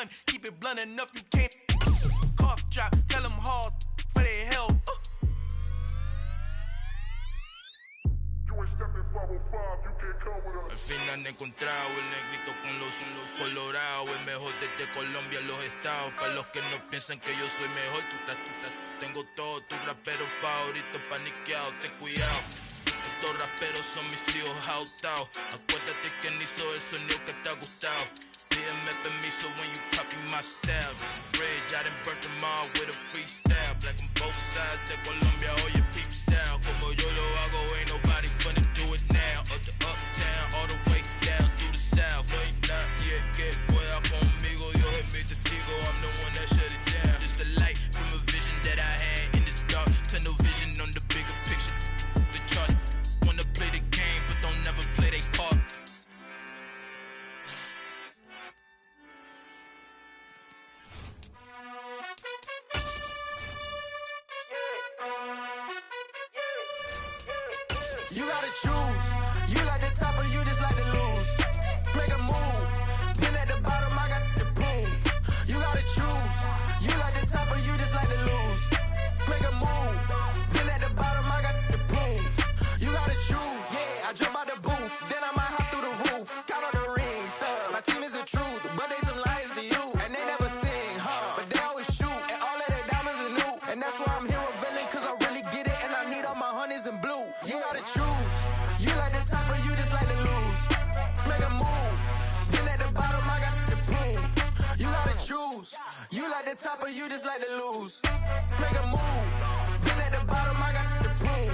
gun. Keep it blunt enough, you can't cough drop. Tell them hard for their health. Al final he encontrado el negrito con los colorados, el mejor desde Colombia a los estados. Para los que no piensan que yo soy mejor, tengo todo, tus raperos favoritos paniqueados, ten cuidado. Estos raperos son mis hijos adoptados. Acuérdate quién hizo el sonido que te ha gustado. Pídeme permiso when you copy my style. This bridge, I done burnt them all with a freestyle. Black on both sides de Colombia, oye peep style. Como yo lo hago, ain't nobody finna do it now. Up to uptown, all the way down through the south. No ain't not yet, que pueda conmigo. Dios es mi testigo, I'm the one that shut it down. Just a light from a vision that I had in the dark. Tunnel vision on the bigger picture. The charts wanna play the game, but don't never play their part. You gotta choose. You like the top or you just like to lose. Make a move. Been at the bottom, I got the proof. You gotta choose. You like the top or you just like to lose. Make a move. Been at the bottom, I got the proof. You gotta choose. Yeah, I jump out the booth. Then I might hop through the roof. Count all the rings. Stuff. My team is the truth, but they some liars to you. And they never sing, but they always shoot. And all of their diamonds are new. And that's why I'm here with villain, cause I really get it. And I need all my honeys in blue. You gotta choose. You like the top or you just like to lose. Make a move. Been at the bottom, I got the proof. You gotta choose. You like the top or you just like to lose. Make a move. Been at the bottom, I got the proof.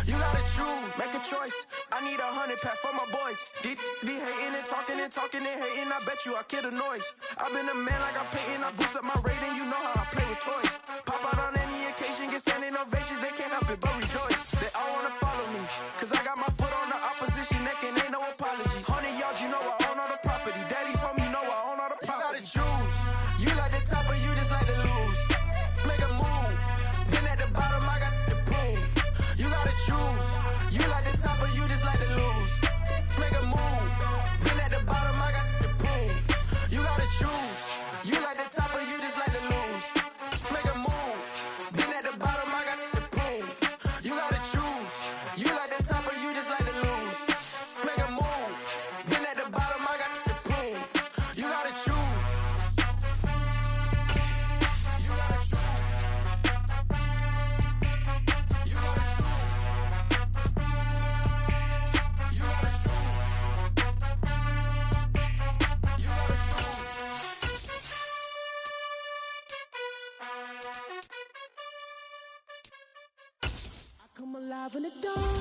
You gotta choose. Make a choice. I need 100 pack for my boys. Be hating and talking and hating. I bet you I kill the noise. I've been a man like I'm Peyton. I boost up my rating. You know how I play with toys. Pop out on any occasion, get standing ovations. They can't help it but rejoice. They all wanna follow me, cause I got my foot on the opposition neck and ain't no apologies. 100 yards, you know I own all the property. Daddy's home, you know I own all the property. You gotta choose. You like the top or you just like to lose. Make a move. Been at the bottom, I got the proof. You gotta choose. You like the top or you just like to lose. Make a move. Been at the bottom, I got the proof. You gotta choose. You like the top or you just like to lose. Make a move. Been at the bottom, I got the proof. You gotta choose. You like the top or you just like to lose. Make a move. Been at the bottom, I got the proof. You gotta choose. You gotta choose. You gotta choose. You gotta choose. You gotta choose. I come alive in the dark,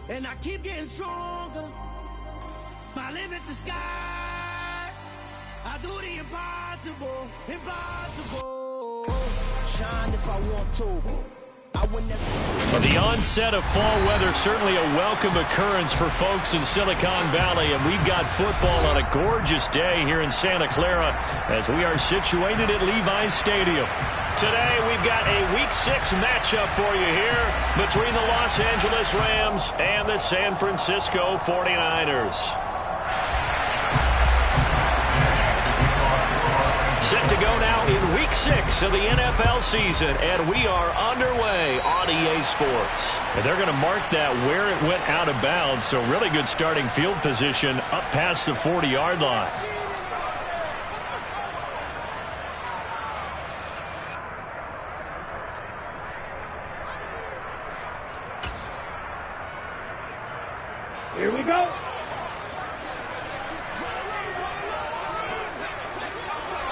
and I keep getting stronger. My limit's the sky. I do the impossible, impossible. Shine if I want to. I would never. Well, the onset of fall weather, certainly a welcome occurrence for folks in Silicon Valley, and we've got football on a gorgeous day here in Santa Clara as we are situated at Levi's Stadium. Today, we've got a Week 6 matchup for you here between the Los Angeles Rams and the San Francisco 49ers. Set to go now in Week 6 of the NFL season, and we are underway on EA Sports. And they're going to mark that where it went out of bounds, so really good starting field position up past the 40-yard line. Here we go.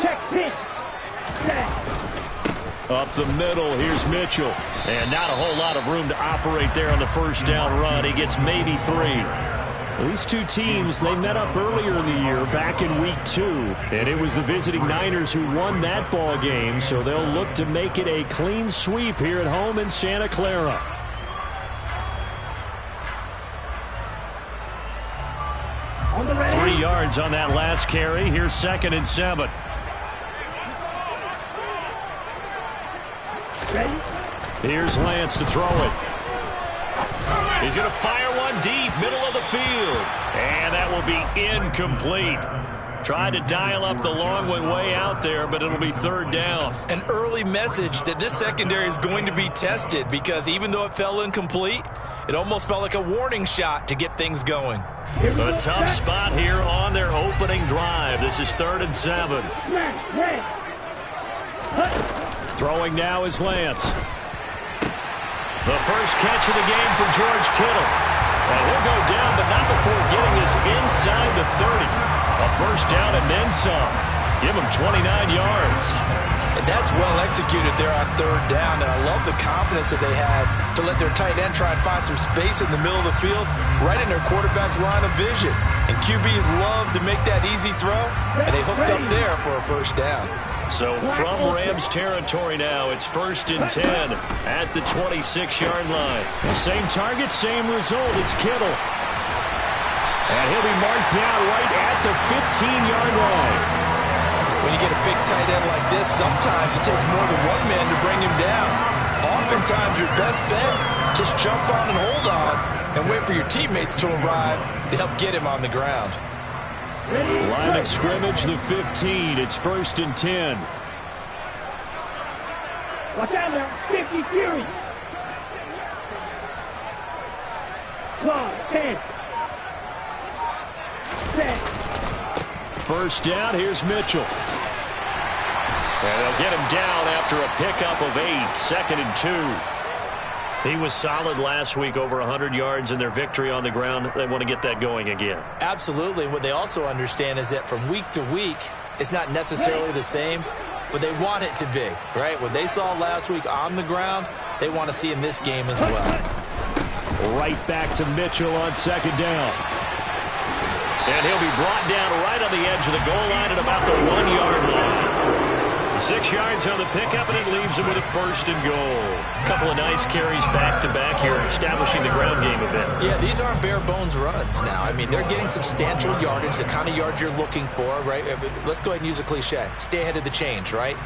Check pitch. Up the middle, here's Mitchell. And not a whole lot of room to operate there on the first down run. He gets maybe 3. These two teams, they met up earlier in the year, back in Week 2. And it was the visiting Niners who won that ball game, so they'll look to make it a clean sweep here at home in Santa Clara. On the 3 yards on that last carry. Here's 2nd and 7. Ready? Here's Lance to throw it. He's going to fire one deep, middle of the field. And that will be incomplete. Tried to dial up the long one way out there, but it'll be third down. An early message that this secondary is going to be tested, because even though it fell incomplete, it almost felt like a warning shot to get things going. A tough spot here on their opening drive. This is 3rd and 7. Throwing now is Lance. The first catch of the game for George Kittle. And he'll go down, but not before getting us inside the 30. A first down and then some. Give him 29 yards. And that's well executed there on 3rd down. And I love the confidence that they had to let their tight end try and find some space in the middle of the field, right in their quarterback's line of vision. And QBs love to make that easy throw, and they hooked up there for a first down. So from Rams territory now, it's 1st and 10 at the 26-yard line. Same target, same result. It's Kittle. And he'll be marked down right at the 15-yard line. When you get a big tight end like this, sometimes it takes more than one man to bring him down. Oftentimes your best bet, just jump on and hold on and wait for your teammates to arrive to help get him on the ground. Line of scrimmage, the 15. It's 1st and 10. Watch out now, 50 Fury. Clock, 10. 10. First down, here's Mitchell. And they'll get him down after a pickup of 8, 2nd and 2. He was solid last week, over 100 yards in their victory on the ground. They want to get that going again. Absolutely. What they also understand is that from week to week, it's not necessarily the same, but they want it to be, right? What they saw last week on the ground, they want to see in this game as well. Right back to Mitchell on 2nd down. And he'll be brought down right on the edge of the goal line at about the 1-yard line. 6 yards on the pickup, and it leaves him with a 1st and goal. A couple of nice carries back-to-back here, establishing the ground game a bit. Yeah, these aren't bare-bones runs now. I mean, they're getting substantial yardage, the kind of yards you're looking for, right? Let's go ahead and use a cliche. Stay ahead of the change, right?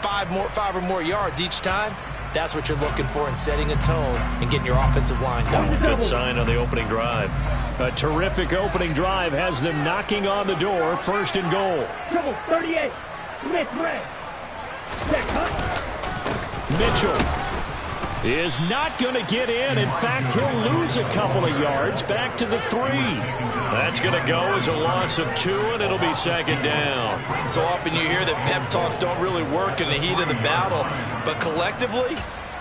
5 or more yards each time. That's what you're looking for in setting a tone and getting your offensive line going. Good sign on the opening drive. A terrific opening drive has them knocking on the door. 1st and goal. Triple 38. Smith, Ray. Mitchell is not going to get in. In fact, he'll lose a couple of yards back to the 3. That's going to go as a loss of 2, and it'll be 2nd down. So often you hear that pep talks don't really work in the heat of the battle, but collectively,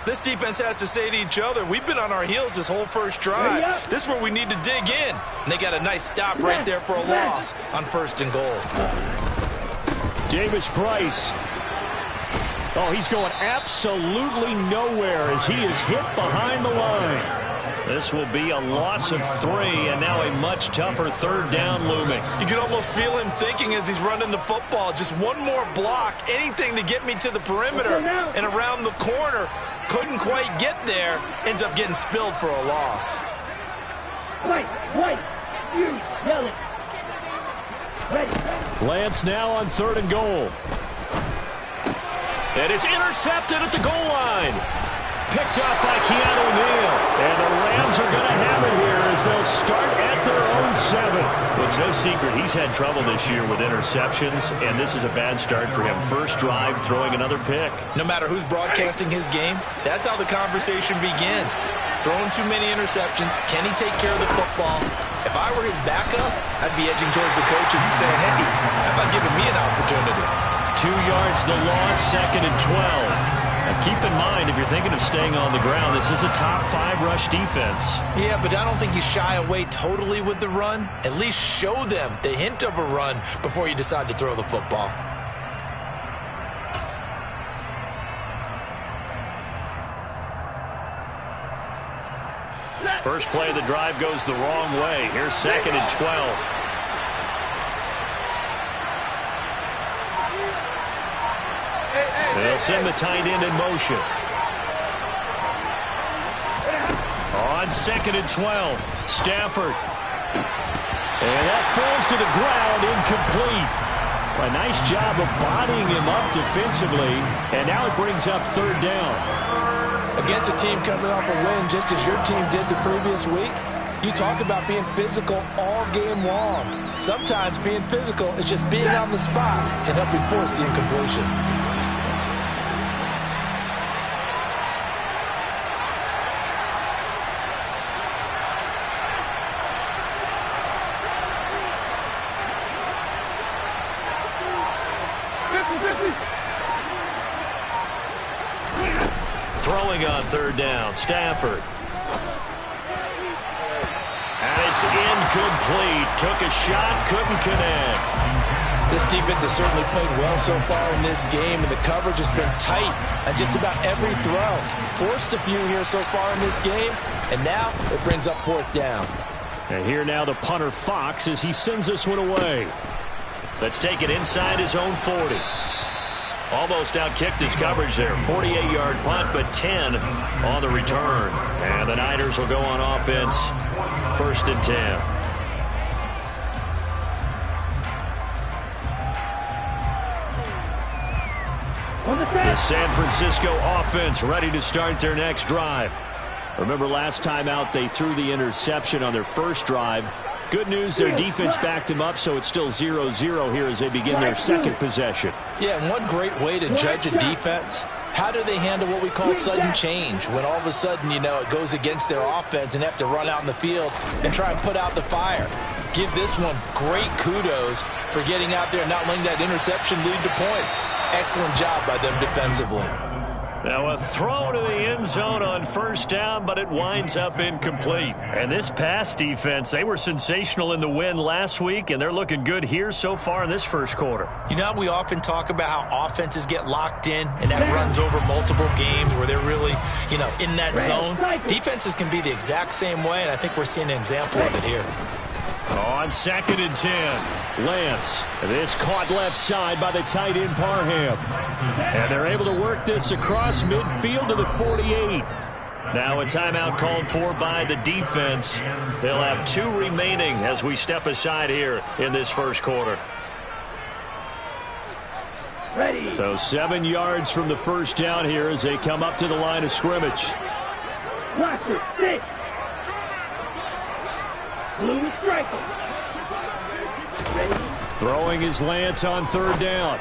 this defense has to say to each other, we've been on our heels this whole first drive. This is where we need to dig in. And they got a nice stop right there for a loss on 1st and goal. Davis Price. Oh, he's going absolutely nowhere as he is hit behind the line. This will be a loss of 3, and now a much tougher 3rd down looming. You can almost feel him thinking as he's running the football, just one more block, anything to get me to the perimeter and around the corner. Couldn't quite get there, ends up getting spilled for a loss. White, you, yellow. Ready. Lance now on 3rd and goal. And it's intercepted at the goal line. Picked up by Keanu Neal. And the Rams are going to have it here as they'll start at their own 7. Well, it's no secret he's had trouble this year with interceptions, and this is a bad start for him. First drive, throwing another pick. No matter who's broadcasting his game, that's how the conversation begins. Throwing too many interceptions. Can he take care of the football? If I were his backup, I'd be edging towards the coaches and saying, hey, how about giving me an opportunity? 2 yards the loss, 2nd and 12. Now keep in mind, if you're thinking of staying on the ground, this is a top 5 rush defense. Yeah, but I don't think you shy away totally with the run. At least show them the hint of a run before you decide to throw the football. First play of the drive goes the wrong way. Here's 2nd and 12. They'll send the tight end in motion. On 2nd and 12, Stafford. And that falls to the ground, incomplete. A nice job of bodying him up defensively, and now it brings up 3rd down. Against a team coming off a win just as your team did the previous week, You talk about being physical all game long. Sometimes being physical is just being on the spot and helping force the incompletion. Throwing on third down, Stafford. And it's incomplete. Took a shot, couldn't connect. This defense has certainly played well so far in this game, and the coverage has been tight on just about every throw. Forced a few here so far in this game, and now it brings up fourth down. And here now the punter Fox as he sends this one away. Let's take it inside his own 40. Almost outkicked his coverage there. 48-yard punt, but 10 on the return. And the Niners will go on offense. 1st and 10. The San Francisco offense ready to start their next drive. Remember last time out they threw the interception on their first drive. Good news, their defense backed him up, so it's still 0-0 here as they begin their second possession. Yeah, and one great way to judge a defense, how do they handle what we call sudden change? When all of a sudden, you know, it goes against their offense and have to run out in the field and try and put out the fire. Give this one great kudos for getting out there and not letting that interception lead to points. Excellent job by them defensively. Now a throw to the end zone on first down, but it winds up incomplete. And this pass defense, they were sensational in the win last week, and they're looking good here so far in this first quarter. You know, we often talk about how offenses get locked in, and that runs over multiple games where they're really, you know, in that zone. Defenses can be the exact same way, and I think we're seeing an example of it here. On 2nd and 10, Lance. This caught left side by the tight end Parham. And they're able to work this across midfield to the 48. Now a timeout called for by the defense. They'll have 2 remaining as we step aside here in this first quarter. Ready. So 7 yards from the first down here as they come up to the line of scrimmage. Cluster, 6. Blue striker. Ready. Throwing his Lance on third down.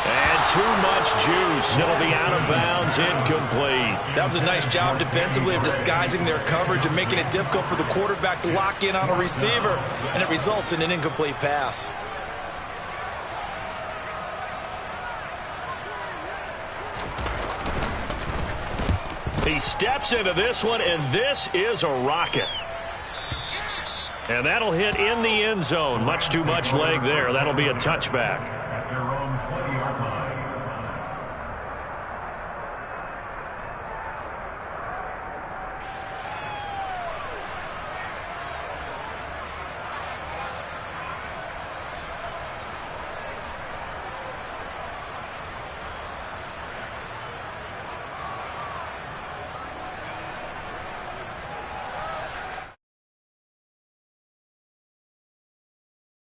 And too much juice. It'll be out of bounds, incomplete. That was a nice job defensively of disguising their coverage and making it difficult for the quarterback to lock in on a receiver, and it results in an incomplete pass. He steps into this one, and this is a rocket. And that'll hit in the end zone. Much too much leg there. That'll be a touchback.